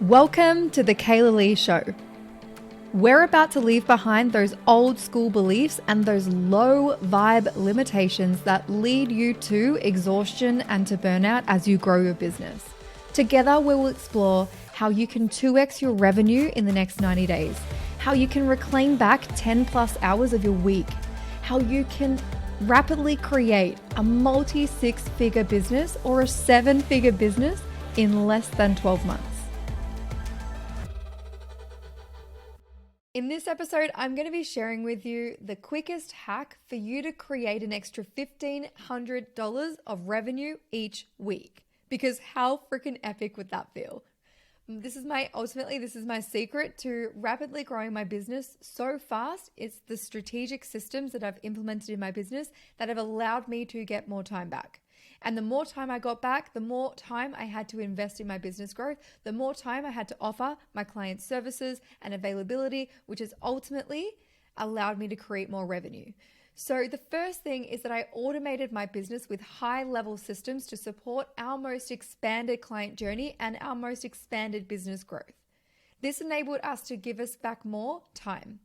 Welcome to the Kayla Lee Show. We're about to leave behind those old school beliefs and those low vibe limitations that lead you to exhaustion and to burnout as you grow your business. Together, we will explore how you can 2x your revenue in the next 90 days, how you can reclaim back 10 plus hours of your week, how you can rapidly create a multi-6-figure business or a 7-figure business in less than 12 months. In this episode, I'm going to be sharing with you the quickest hack for you to create an extra $1,500 of revenue each week. Because how freaking epic would that feel? This is my secret to rapidly growing my business so fast. It's the strategic systems that I've implemented in my business that have allowed me to get more time back. And the more time I got back, the more time I had to invest in my business growth, the more time I had to offer my clients services and availability, which has ultimately allowed me to create more revenue. So the first thing is that I automated my business with high-level systems to support our most expanded client journey and our most expanded business growth. This enabled us to give us back more time.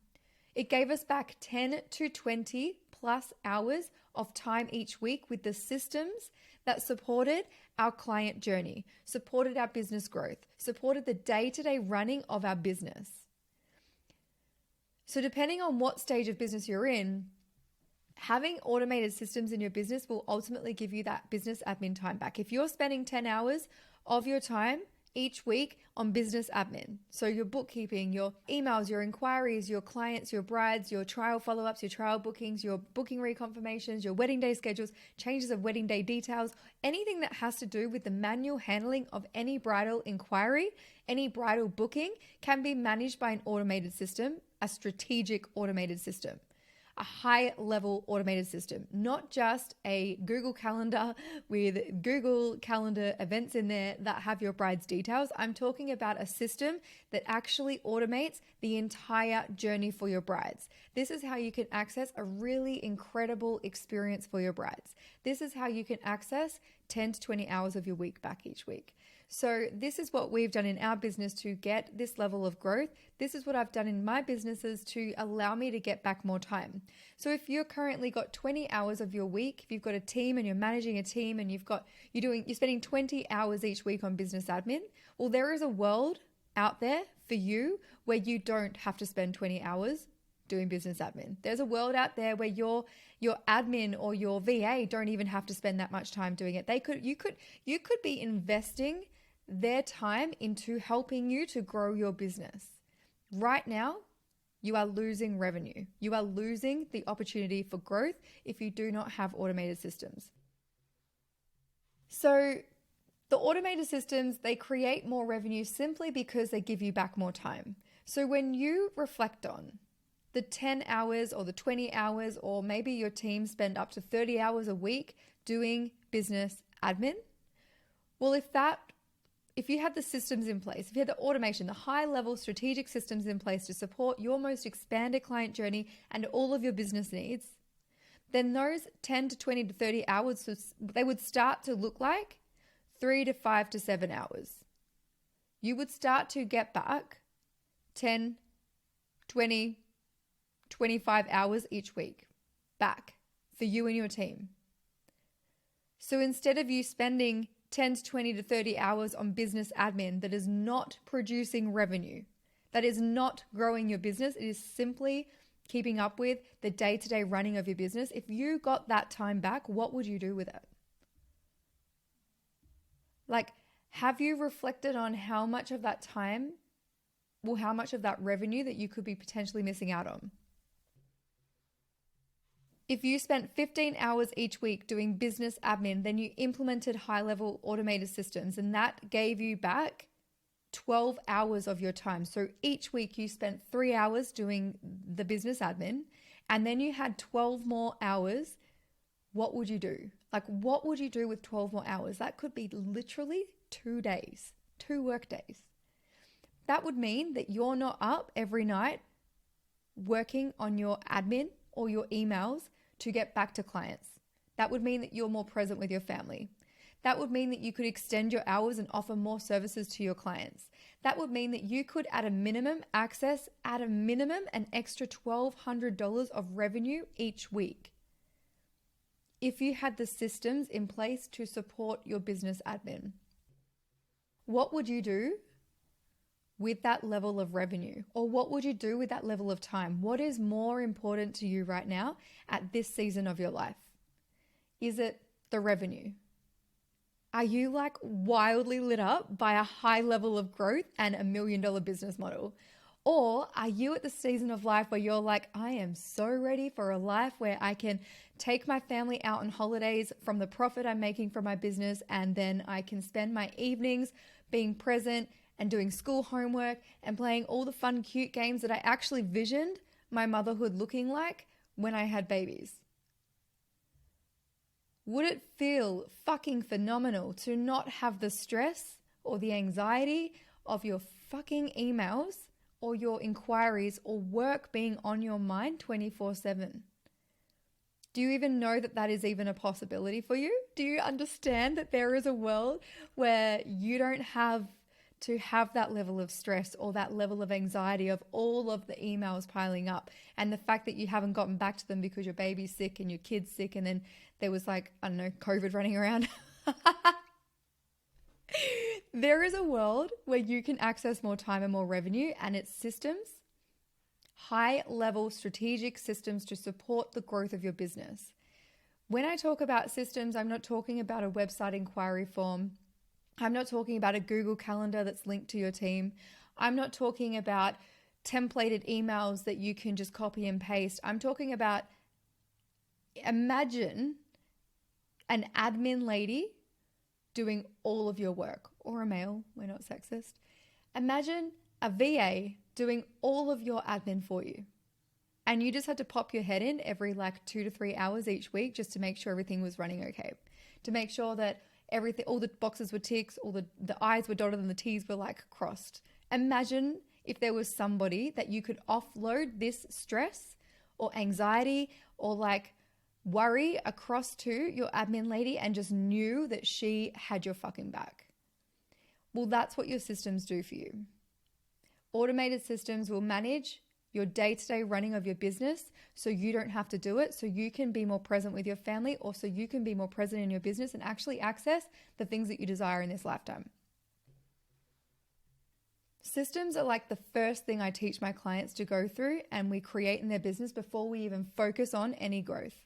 It gave us back 10 to 20 plus hours of time each week with the systems that supported our client journey, supported our business growth, supported the day-to-day running of our business. So depending on what stage of business you're in, having automated systems in your business will ultimately give you that business admin time back. If you're spending 10 hours of your time each week on business admin, so your bookkeeping, your emails, your inquiries, your clients, your brides, your trial follow-ups, your trial bookings, your booking reconfirmations, your wedding day schedules, changes of wedding day details, anything that has to do with the manual handling of any bridal inquiry, any bridal booking can be managed by an automated system, a strategic automated system. A high-level automated system, not just a Google Calendar with Google Calendar events in there that have your bride's details. I'm talking about a system that actually automates the entire journey for your brides. This is how you can access a really incredible experience for your brides. This is how you can access 10 to 20 hours of your week back each week. So this is what we've done in our business to get this level of growth. This is what I've done in my businesses to allow me to get back more time. So if you're currently got 20 hours of your week, if you've got a team and you're managing a team and you're spending 20 hours each week on business admin, well, there is a world out there for you where you don't have to spend 20 hours doing business admin. There's a world out there where your admin or your VA don't even have to spend that much time doing it. You could be investing their time into helping you to grow your business. Right now, you are losing revenue. You are losing the opportunity for growth if you do not have automated systems. So the automated systems, they create more revenue simply because they give you back more time. So when you reflect on the 10 hours or the 20 hours, or maybe your team spend up to 30 hours a week doing business admin, well, if you had the systems in place, if you had the automation, the high-level strategic systems in place to support your most expanded client journey and all of your business needs, then those 10 to 20 to 30 hours, they would start to look like 3 to 5 to 7 hours. You would start to get back 10, 20, 25 hours each week back for you and your team. So instead of you spending 10 to 20 to 30 hours on business admin that is not producing revenue, that is not growing your business, it is simply keeping up with the day-to-day running of your business. If you got that time back, what would you do with it? Like, have you reflected on how much of that time, how much of that revenue that you could be potentially missing out on? If you spent 15 hours each week doing business admin, then you implemented high-level automated systems, and that gave you back 12 hours of your time. So each week you spent 3 hours doing the business admin, and then you had 12 more hours. What would you do? Like, what would you do with 12 more hours? That could be literally 2 days, 2 work days. That would mean that you're not up every night working on your admin or your emails to get back to clients. That would mean that you're more present with your family. That would mean that you could extend your hours and offer more services to your clients. that would mean that you could at a minimum access an extra $1,200 of revenue each week if you had the systems in place to support your business admin. What would you do with that level of revenue? Or what would you do with that level of time? What is more important to you right now at this season of your life? Is it the revenue? Are you like wildly lit up by a high level of growth and $1 million business model? Or are you at the season of life where you're like, I am so ready for a life where I can take my family out on holidays from the profit I'm making from my business, and then I can spend my evenings being present and doing school homework and playing all the fun, cute games that I actually visioned my motherhood looking like when I had babies? Would it feel fucking phenomenal to not have the stress or the anxiety of your fucking emails or your inquiries or work being on your mind 24/7? Do you even know that that is even a possibility for you? Do you understand that there is a world where you don't have to have that level of stress or that level of anxiety of all of the emails piling up and the fact that you haven't gotten back to them because your baby's sick and your kid's sick and then there was like, I don't know, COVID running around? There is a world where you can access more time and more revenue, and it's systems, high level strategic systems to support the growth of your business. When I talk about systems, I'm not talking about a website inquiry form. I'm not talking about a Google Calendar that's linked to your team. I'm not talking about templated emails that you can just copy and paste. I'm talking about, imagine an admin lady doing all of your work, or a male, we're not sexist. Imagine a VA doing all of your admin for you. And you just had to pop your head in every like 2 to 3 hours each week just to make sure everything was running okay. To make sure that everything, all the boxes were ticked, all the I's were dotted and the T's were like crossed. Imagine if there was somebody that you could offload this stress or anxiety or like worry across to your admin lady and just knew that she had your fucking back. Well, that's what your systems do for you. Automated systems will manage your day-to-day running of your business so you don't have to do it, so you can be more present with your family, or so you can be more present in your business and actually access the things that you desire in this lifetime. Systems are like the first thing I teach my clients to go through and we create in their business before we even focus on any growth.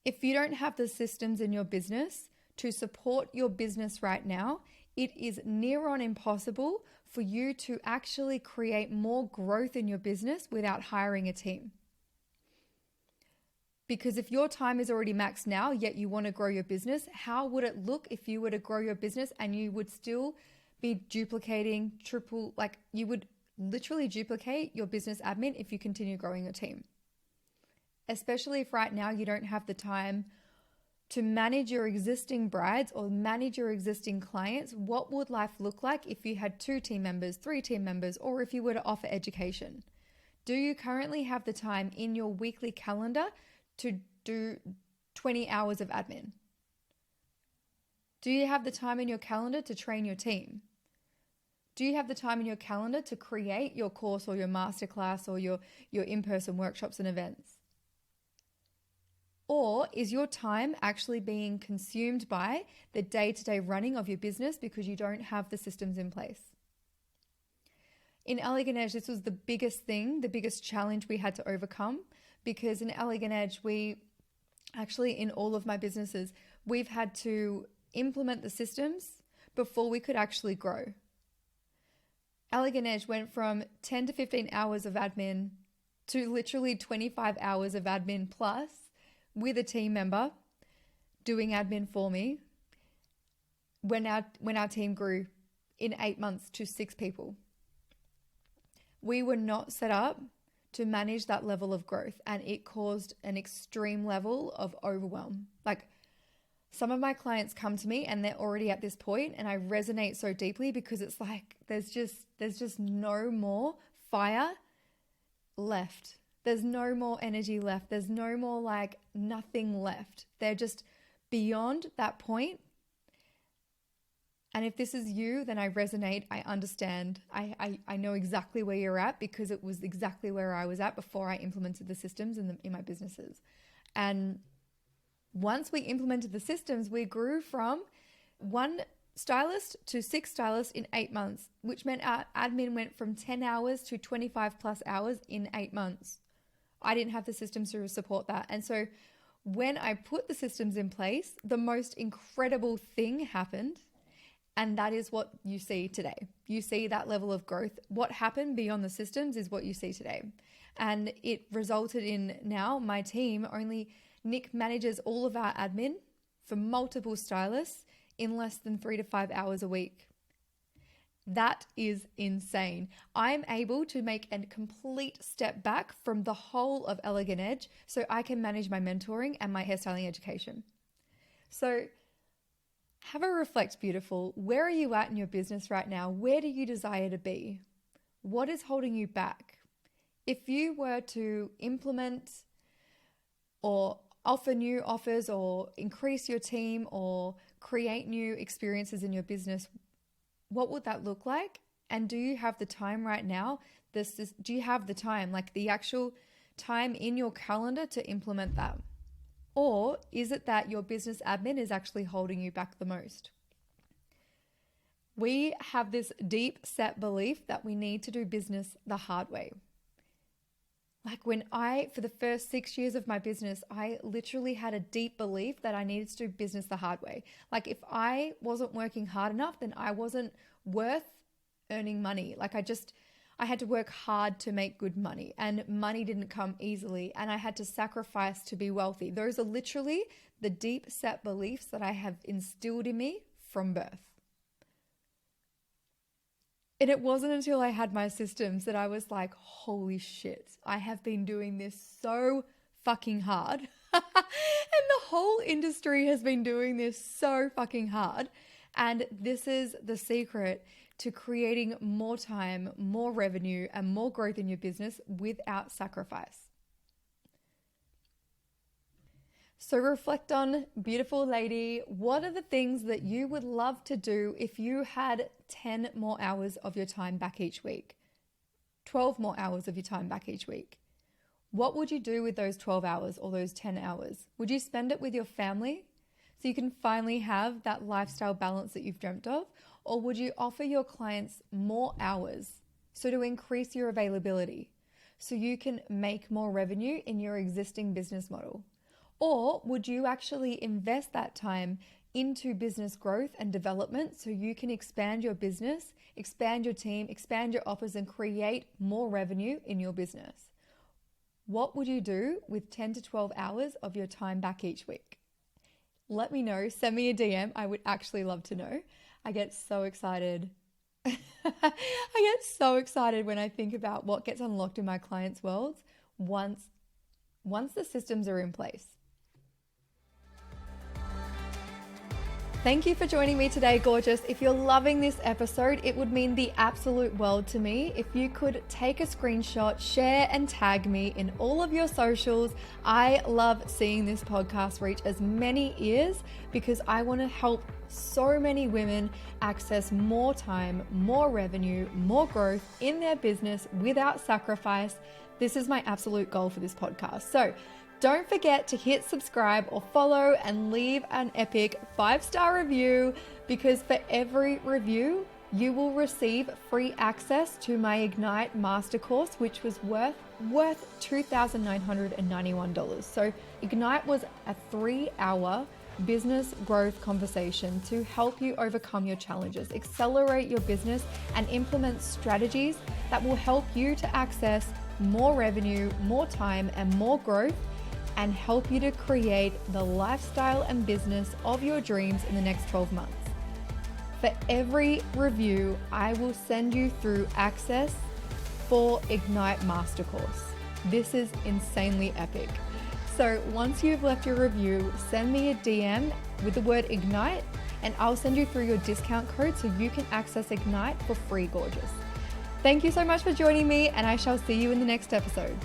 If you don't have the systems in your business to support your business right now, it is near on impossible for you to actually create more growth in your business without hiring a team. Because if your time is already maxed now, yet you want to grow your business, how would it look if you were to grow your business and you would still be duplicating you would literally duplicate your business admin if you continue growing your team? Especially if right now you don't have the time to manage your existing brides or manage your existing clients. What would life look like if you had 2 team members, 3 team members, or if you were to offer education? Do you currently have the time in your weekly calendar to do 20 hours of admin? Do you have the time in your calendar to train your team? Do you have the time in your calendar to create your course or your masterclass or your in-person workshops and events? Or is your time actually being consumed by the day-to-day running of your business because you don't have the systems in place? In Elegant Edge, this was the biggest thing, the biggest challenge we had to overcome, because in Elegant Edge, we actually, in all of my businesses, we've had to implement the systems before we could actually grow. Elegant Edge went from 10 to 15 hours of admin to literally 25 hours of admin plus, with a team member doing admin for me when our team grew in 8 months to 6 people. We were not set up to manage that level of growth, and it caused an extreme level of overwhelm. Like, some of my clients come to me and they're already at this point, and I resonate so deeply because it's like there's just no more fire left. There's no more energy left. There's no more like nothing left. They're just beyond that point. And if this is you, then I resonate. I understand. I know exactly where you're at, because it was exactly where I was at before I implemented the systems in my businesses. And once we implemented the systems, we grew from 1 stylist to 6 stylists in 8 months, which meant our admin went from 10 hours to 25 plus hours in 8 months. I didn't have the systems to support that. And so when I put the systems in place, the most incredible thing happened. And that is what you see today. You see that level of growth. What happened beyond the systems is what you see today. And it resulted in now my team Nick manages all of our admin for multiple stylists in less than 3 to 5 hours a week. That is insane. I'm able to make a complete step back from the whole of Elegant Edge so I can manage my mentoring and my hairstyling education. So have a reflect, beautiful. Where are you at in your business right now? Where do you desire to be? What is holding you back? If you were to implement or offer new offers or increase your team or create new experiences in your business, what would that look like? And do you have the time right now? Do you have the time, like the actual time in your calendar to implement that? Or is it that your business admin is actually holding you back the most? We have this deep set belief that we need to do business the hard way. Like for the first 6 years of my business, I literally had a deep belief that I needed to do business the hard way. Like if I wasn't working hard enough, then I wasn't worth earning money. Like I had to work hard to make good money, and money didn't come easily, and I had to sacrifice to be wealthy. Those are literally the deep set beliefs that I have instilled in me from birth. And it wasn't until I had my systems that I was like, holy shit, I have been doing this so fucking hard. And the whole industry has been doing this so fucking hard. And this is the secret to creating more time, more revenue, and more growth in your business without sacrifice. So reflect on, beautiful lady, what are the things that you would love to do if you had 10 more hours of your time back each week? 12 more hours of your time back each week? What would you do with those 12 hours or those 10 hours? Would you spend it with your family so you can finally have that lifestyle balance that you've dreamt of? Or would you offer your clients more hours so to increase your availability so you can make more revenue in your existing business model? Or would you actually invest that time into business growth and development so you can expand your business, expand your team, expand your offers, and create more revenue in your business? What would you do with 10 to 12 hours of your time back each week? Let me know. Send me a DM. I would actually love to know. I get so excited. I get so excited when I think about what gets unlocked in my clients' worlds once the systems are in place. Thank you for joining me today, gorgeous. If you're loving this episode, it would mean the absolute world to me if you could take a screenshot, share, and tag me in all of your socials. I love seeing this podcast reach as many ears because I want to help so many women access more time, more revenue, more growth in their business without sacrifice. This is my absolute goal for this podcast. So don't forget to hit subscribe or follow and leave an epic 5-star review, because for every review, you will receive free access to my Ignite Master Course, which was worth $2,991. So Ignite was a 3-hour business growth conversation to help you overcome your challenges, accelerate your business, and implement strategies that will help you to access more revenue, more time, and more growth, and help you to create the lifestyle and business of your dreams in the next 12 months. For every review, I will send you through access for Ignite Master Course. This is insanely epic. So once you've left your review, send me a DM with the word Ignite, and I'll send you through your discount code so you can access Ignite for free, gorgeous. Thank you so much for joining me, and I shall see you in the next episode.